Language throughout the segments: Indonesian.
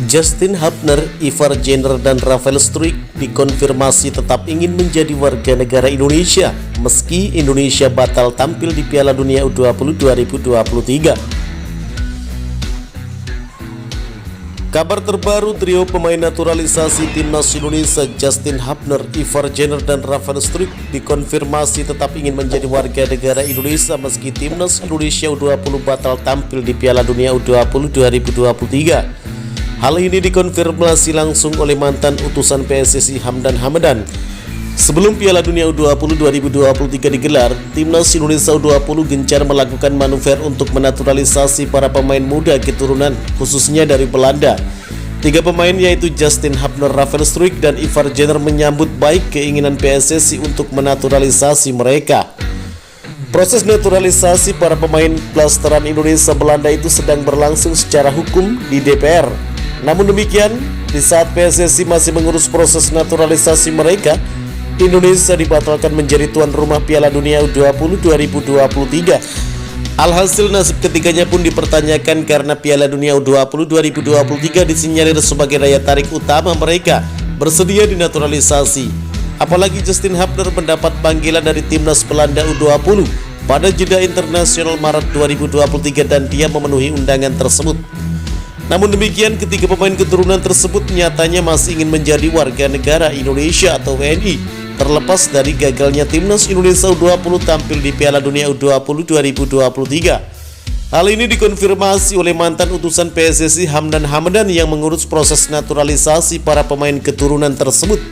Justin Hubner, Ivar Jenner, dan Rafael Struijk dikonfirmasi tetap ingin menjadi warga negara Indonesia meski Indonesia batal tampil di Piala Dunia U20 2023. Kabar terbaru, trio pemain naturalisasi timnas Indonesia Justin Hubner, Ivar Jenner, dan Rafael Struijk dikonfirmasi tetap ingin menjadi warga negara Indonesia meski timnas Indonesia U20 batal tampil di Piala Dunia U20 2023. Hal ini dikonfirmasi langsung oleh mantan utusan PSSI Hamdan Hamadan. Sebelum Piala Dunia U20 2023 digelar, timnas Indonesia U20 gencar melakukan manuver untuk menaturalisasi para pemain muda keturunan, khususnya dari Belanda. 3 pemain yaitu Justin Hubner, Rafael Struijk, dan Ivar Jenner menyambut baik keinginan PSSI untuk menaturalisasi mereka. Proses naturalisasi para pemain blasteran Indonesia Belanda itu sedang berlangsung secara hukum di DPR. Namun demikian, di saat PSSI masih mengurus proses naturalisasi mereka, Indonesia dibatalkan menjadi tuan rumah Piala Dunia U20 2023. Alhasil nasib ketiganya pun dipertanyakan karena Piala Dunia U20 2023 disinyalir sebagai daya tarik utama mereka bersedia dinaturalisasi. Apalagi Justin Hubner mendapat panggilan dari timnas Belanda U20 pada jeda internasional Maret 2023 dan dia memenuhi undangan tersebut. Namun demikian, ketiga pemain keturunan tersebut nyatanya masih ingin menjadi warga negara Indonesia atau WNI, terlepas dari gagalnya timnas Indonesia U20 tampil di Piala Dunia U20 2023. Hal ini dikonfirmasi oleh mantan utusan PSSI Hamdan Hamadan yang mengurus proses naturalisasi para pemain keturunan tersebut.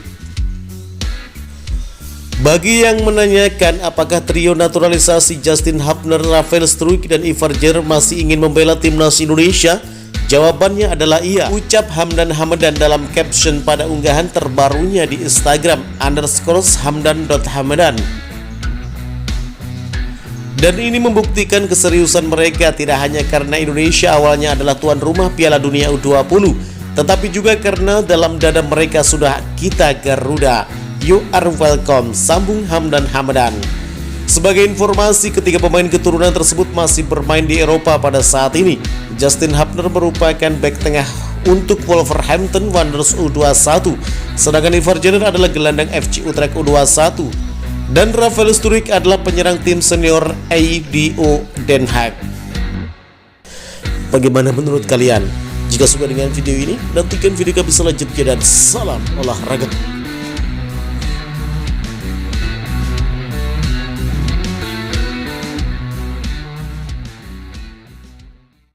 Bagi yang menanyakan apakah trio naturalisasi Justin Hubner, Rafael Struijk, dan Ivar Jenner masih ingin membela timnas Indonesia, jawabannya adalah iya, ucap Hamdan Hamadan dalam caption pada unggahan terbarunya di Instagram _hamdan.hamadan. Dan ini membuktikan keseriusan mereka tidak hanya karena Indonesia awalnya adalah tuan rumah Piala Dunia U20, tetapi juga karena dalam dada mereka sudah kita Garuda. You are welcome, sambung Hamdan Hamadan. Sebagai informasi, ketiga pemain keturunan tersebut masih bermain di Eropa pada saat ini. Justin Hubner merupakan bek tengah untuk Wolverhampton Wanderers U21, sedangkan Ivar Jenner adalah gelandang FC Utrecht U21, dan Rafael Struijk adalah penyerang tim senior ADO Den Haag. Bagaimana menurut kalian? Jika suka dengan video ini, nantikan video kami selanjutnya dan salam olahraga.